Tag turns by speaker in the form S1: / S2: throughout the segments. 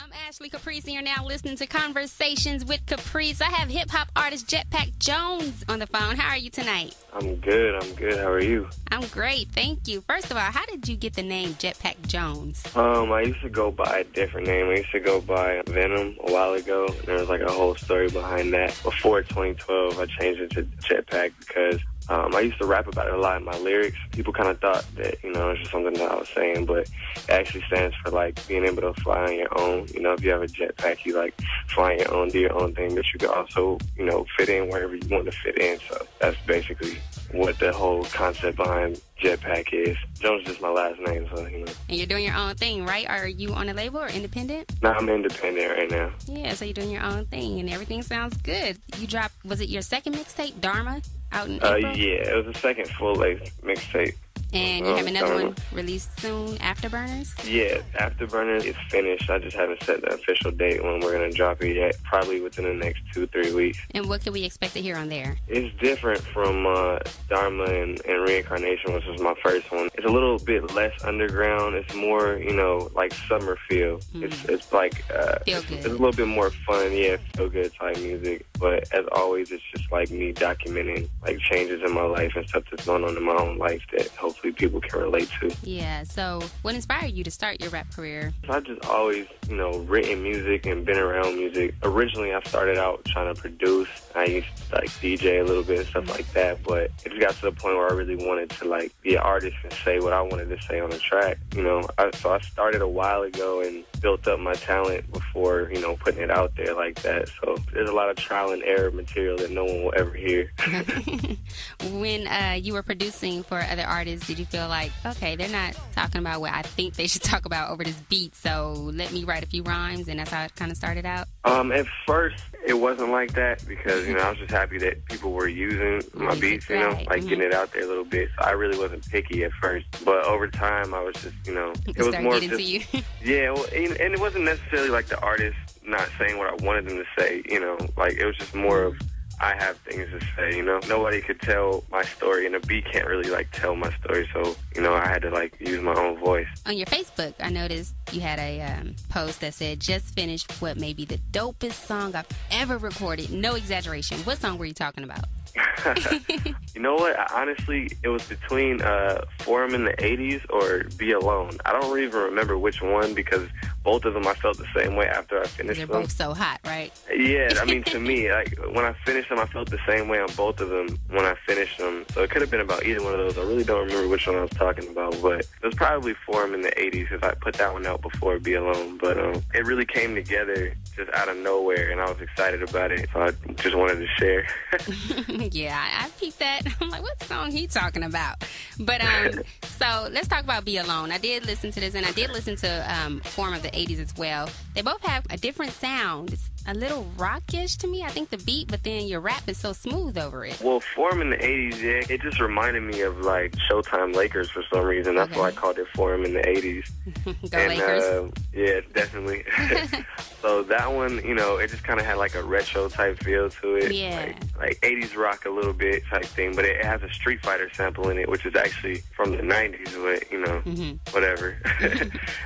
S1: I'm Ashley Caprice, and you're now listening to Conversations with Caprice. I have hip-hop artist Jetpack Jones on the phone. How are you tonight?
S2: I'm good. How are you?
S1: I'm great, thank you. First of all, how did you get the name Jetpack Jones?
S2: I used to go by a different name. I used to go by Venom a while ago, and there was like a whole story behind that. Before 2012, I changed it to Jetpack because I used to rap about it a lot in my lyrics. People kind of thought that, it was just something that I was saying, but it actually stands for, like, being able to fly on your own. If you have a jetpack, you, like, fly on your own, do your own thing, but you can also, fit in wherever you want to fit in. So that's basically what the whole concept behind Jetpack is. Jones is just my last name, so,
S1: And you're doing your own thing, right? Are you on a label or independent?
S2: No, I'm independent right now.
S1: Yeah, so you're doing your own thing, and everything sounds good. You dropped, was it your second mixtape, Dharma, out in April?
S2: Yeah, it was the second full-length mixtape.
S1: And you have another one released soon, Afterburners?
S2: Yeah, Afterburners is finished. I just haven't set the official date when we're going to drop it yet. Probably within the next 2-3 weeks.
S1: And what can we expect to hear on there?
S2: It's different from Dharma and Reincarnation, which was my first one. It's a little bit less underground. It's more, like summer feel. Mm-hmm. It's like
S1: feel good.
S2: It's a little bit more fun, feel good type music. But as always, it's just like me documenting like changes in my life and stuff that's going on in my own life that hopefully people can relate to.
S1: Yeah, so what inspired you to start your rap career?
S2: I've just always, written music and been around music. Originally, I started out trying to produce. I used to like DJ a little bit and stuff like that, but it just got to the point where I really wanted to like be an artist and say what I wanted to say on the track. So I started a while ago and built up my talent before, putting it out there like that. So there's a lot of trial and error material that no one will ever hear.
S1: When you were producing for other artists, did you feel like, okay, they're not talking about what I think they should talk about over this beat, so let me write a few rhymes, and that's how it kind of started out?
S2: At first, it wasn't like that because, I was just happy that people were using my beats, getting it out there a little bit. So I really wasn't picky at first. But over time, I was just, it was more just...
S1: you.
S2: Yeah, well, and it wasn't necessarily like the artist not saying what I wanted them to say, like it was just more of I have things to say, Nobody could tell my story, and a beat can't really, like, tell my story, so, I had to, like, use my own voice.
S1: On your Facebook, I noticed you had a post that said, just finished what may be the dopest song I've ever recorded. No exaggeration. What song were you talking about?
S2: You know what? Honestly, it was between Forum in the 80s or Be Alone. I don't even remember which one because both of them I felt the same way after I finished them.
S1: They're both so hot, right?
S2: Yeah, I mean, to me, like, when I finished them, I felt the same way on both of them when I finished them. So it could have been about either one of those. I really don't remember which one I was talking about, but it was probably Forum in the 80s because I put that one out before Be Alone. But it really came together just out of nowhere, and I was excited about it, so I just wanted to share.
S1: Yeah, I peeped that. I'm like, what song he talking about? But so let's talk about Be Alone. I did listen to this, and I did listen to Form of the 80s as well. They both have a different sound. It's a little rockish to me. I think the beat, but then your rap is so smooth over it.
S2: Well, Forum in the 80s, yeah, it just reminded me of like Showtime Lakers for some reason. That's why I called it Forum in the 80s.
S1: Go Lakers.
S2: Yeah, definitely. So that one, it just kind of had like a retro type feel to it.
S1: Yeah.
S2: Like 80s rock a little bit type thing, but it has a Street Fighter sample in it, which is actually from the 90s, but, whatever.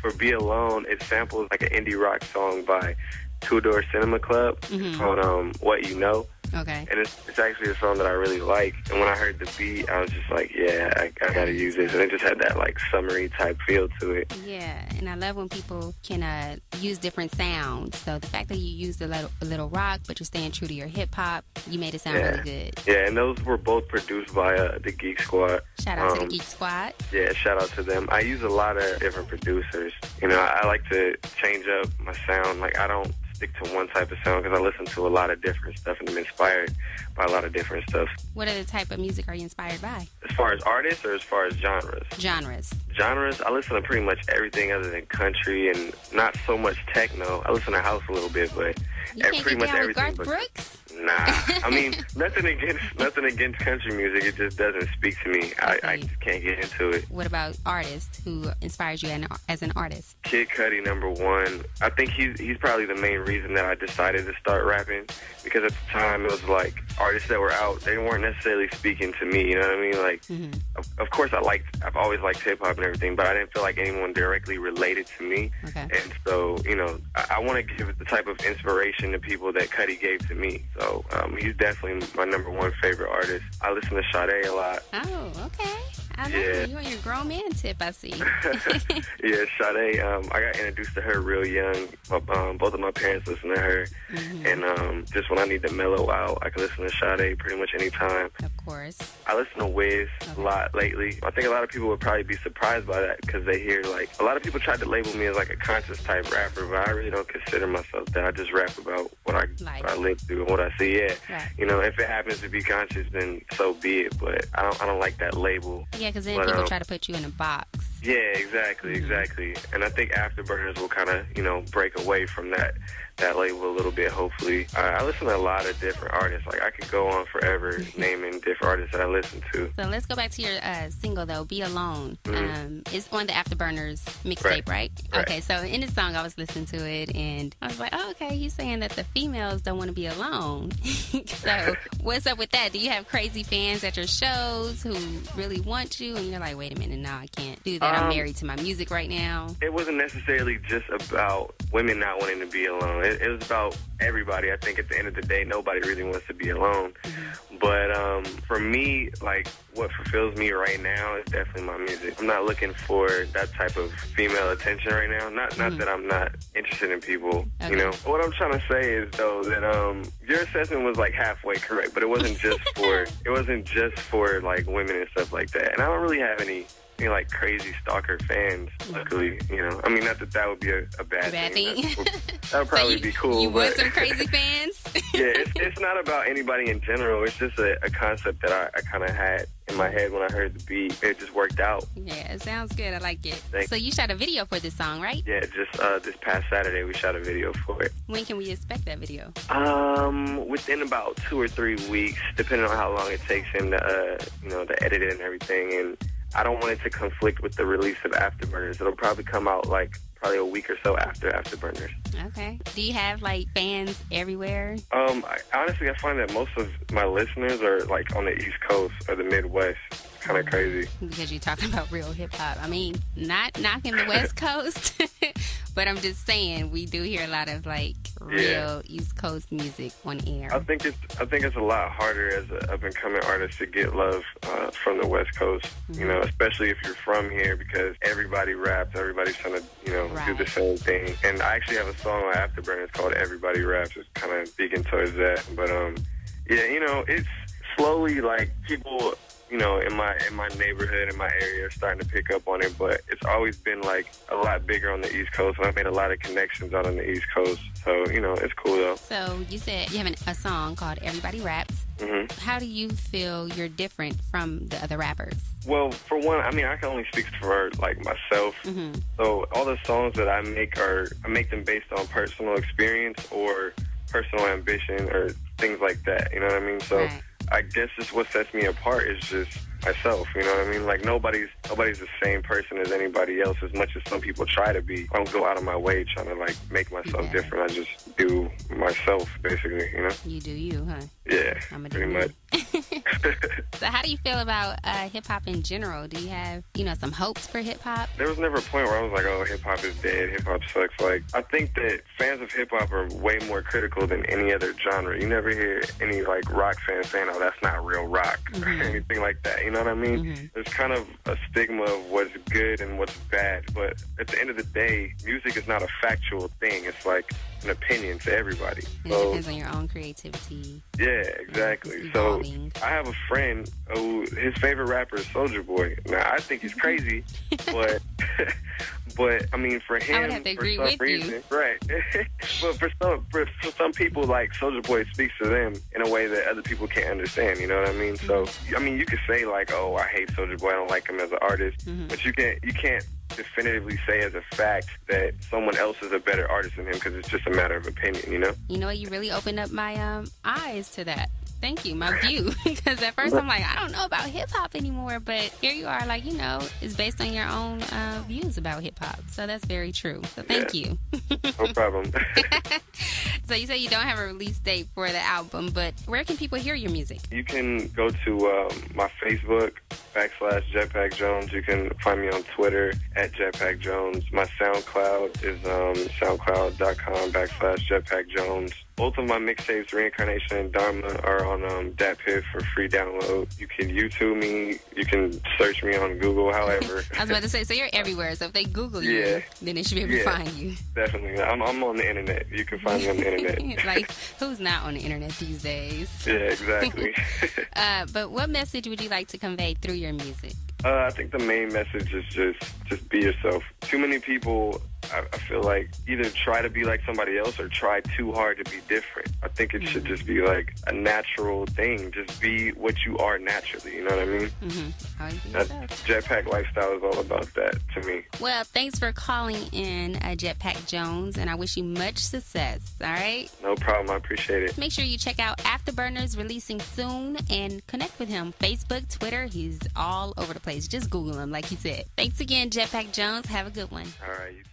S2: For Be Alone, it samples like an indie rock song by Two Door Cinema Club called What You Know.
S1: Okay.
S2: And it's actually a song that I really like. And when I heard the beat, I was just like, yeah, I got to use this. And it just had that, like, summery type feel to it.
S1: Yeah, and I love when people can use different sounds. So the fact that you used a little rock, but you're staying true to your hip-hop, you made it sound really good.
S2: Yeah, and those were both produced by the Geek Squad.
S1: Shout out to the Geek Squad.
S2: Yeah, shout out to them. I use a lot of different producers. I like to change up my sound. Like, I don't stick to one type of sound because I listen to a lot of different stuff and I'm inspired by a lot of different stuff.
S1: What other type of music are you inspired by?
S2: As far as artists or as far as genres?
S1: Genres,
S2: I listen to pretty much everything other than country and not so much techno. I listen to house a little bit, but
S1: you can't
S2: pretty
S1: get
S2: much
S1: down
S2: everything.
S1: With Garth Brooks?
S2: Nah, I mean, nothing against country music. It just doesn't speak to me.
S1: Okay.
S2: I just can't get into it.
S1: What about artists who inspires you as an artist?
S2: Kid Cudi, number one. I think he's probably the main reason that I decided to start rapping, because at the time it was like artists that were out, they weren't necessarily speaking to me. You know what I mean? Like, of course I've always liked hip hop and everything, but I didn't feel like anyone directly related to me.
S1: Okay.
S2: And so, you know, I want to give the type of inspiration to people that Cudi gave to me. So he's definitely my number one favorite artist. I listen to Sade a lot.
S1: Oh, okay. I know you on your grown man tip, I see.
S2: Yeah, Sade, I got introduced to her real young. Both of my parents listen to her. And just when I need to mellow out, I can listen to Sade pretty much any time.
S1: Of course.
S2: I listen to Wiz a lot lately. I think a lot of people would probably be surprised by that, because they hear, like, a lot of people tried to label me as like a conscious type rapper, but I really don't consider myself that. I just rap about what I live through and what I see. Yeah,
S1: right.
S2: You know, if it happens to be conscious, then so be it. But I don't like that label.
S1: Yeah, because then people try to put you in a box.
S2: Yeah, exactly. And I think Afterburners will kind of, you know, break away from that label a little bit, hopefully. I listen to a lot of different artists. Like, I could go on forever naming different artists that I listen to.
S1: So let's go back to your single, though, Be Alone. It's on the Afterburners mixtape, right? Okay, so in the song, I was listening to it, and I was like, oh, okay, he's saying that the females don't want to be alone. So what's up with that? Do you have crazy fans at your shows who really want you, and you're like, wait a minute, no, I can't do that. I'm married to my music right now.
S2: It wasn't necessarily just about women not wanting to be alone. It was about everybody. I think at the end of the day, nobody really wants to be alone. But for me, like, what fulfills me right now is definitely my music. I'm not looking for that type of female attention right now. Not that I'm not interested in people, you know. What I'm trying to say is, though, that your assessment was like halfway correct, but it wasn't just for like women and stuff like that. And I don't really have any like crazy stalker fans, luckily, you know. I mean, not that would be a bad thing. That would probably be cool.
S1: You want some crazy fans?
S2: Yeah, it's not about anybody in general. It's just a concept that I kind of had in my head when I heard the beat. It just worked out.
S1: Yeah, it sounds good. I like it.
S2: Thanks.
S1: So you shot a video for this song, right?
S2: Yeah, just this past Saturday we shot a video for it.
S1: When can we expect that video?
S2: Within about 2 or 3 weeks, depending on how long it takes him to, to edit it and everything. And I don't want it to conflict with the release of Afterburners. It'll probably come out probably a week or so after Afterburners.
S1: Okay. Do you have fans everywhere?
S2: Honestly, I find that most of my listeners are on the East Coast or the Midwest. Kind of crazy.
S1: Because you're talking about real hip hop. I mean, not knocking the West Coast, but I'm just saying we do hear a lot of real East Coast music on air.
S2: I think it's a lot harder as an up and coming artist to get love from the West Coast. You know, especially if you're from here, because everybody raps, everybody's trying to do the same thing. And I actually have a song on Afterburners called "Everybody Raps." It's kind of speaking towards that. But it's slowly people. In my neighborhood, in my area, are starting to pick up on it, but it's always been a lot bigger on the East Coast, and I've made a lot of connections out on the East Coast, so it's cool though.
S1: So you said you have a song called "Everybody Raps." Mm-hmm. How do you feel you're different from the other rappers?
S2: Well, for one, I mean, I can only speak for myself. Mm-hmm. So all the songs that I make them based on personal experience or personal ambition or things like that. You know what I mean? So. Right. I guess just what sets me apart is just myself, you know what I mean? Nobody's the same person as anybody else, as much as some people try to be. I don't go out of my way trying to make myself different. I just do myself, basically, you know? You do you, huh? Yeah, pretty much.
S1: So how do you feel about hip-hop in general? Do you have, some hopes for hip-hop?
S2: There was never a point where I was like, oh, hip-hop is dead, hip-hop sucks. I think that fans of hip-hop are way more critical than any other genre. You never hear any, rock fans saying, oh, that's not real rock, or anything like that. You know what I mean? Mm-hmm. There's kind of a stigma of what's good and what's bad, but at the end of the day, music is not a factual thing. It's an opinion to everybody.
S1: It depends on your own creativity.
S2: Yeah, exactly. So I have a friend who his favorite rapper is Soulja Boy. Now I think he's crazy, but I mean for him,
S1: I would have to agree with you.
S2: Right? But for some people, Soulja Boy speaks to them in a way that other people can't understand. You know what I mean? Mm-hmm. So I mean, you could say oh, I hate Soulja Boy, I don't like him as an artist, but you can't definitively say as a fact that someone else is a better artist than him, because it's just a matter of opinion, you know?
S1: You know what? You really opened up my eyes to that. Thank you, my view. Because at first I'm like, I don't know about hip-hop anymore, but here you are, like, you know, it's based on your own views about hip-hop. So that's very true. So thank you.
S2: No problem.
S1: So you say you don't have a release date for the album, but where can people hear your music?
S2: You can go to my Facebook, /Jetpack Jones. You can find me on Twitter @Jetpack Jones. My SoundCloud is soundcloud.com /Jetpack Jones. Both of my mixtapes, Reincarnation and Dharma, are on DatPiff for free download. You can YouTube me. You can search me on Google, however.
S1: I was about to say, so you're everywhere. So if they Google you, then they should be able to find you.
S2: Definitely. I'm on the internet. You can find me on the internet.
S1: Like, who's not on the internet these days?
S2: Yeah, exactly.
S1: But what message would you like to convey through your music?
S2: I think the main message is just be yourself. Too many people, I feel like, either try to be like somebody else or try too hard to be different. I think it should just be like a natural thing. Just be what you are naturally, you know what I mean? That Jetpack lifestyle is all about that to me.
S1: Well, thanks for calling in, Jetpack Jones, and I wish you much success, all right?
S2: No problem. I appreciate it.
S1: Make sure you check out Afterburners, releasing soon, and connect with him. Facebook, Twitter, he's all over the place. Just Google him, like he said. Thanks again, Jetpack Jones. Have a good one.
S2: All right. You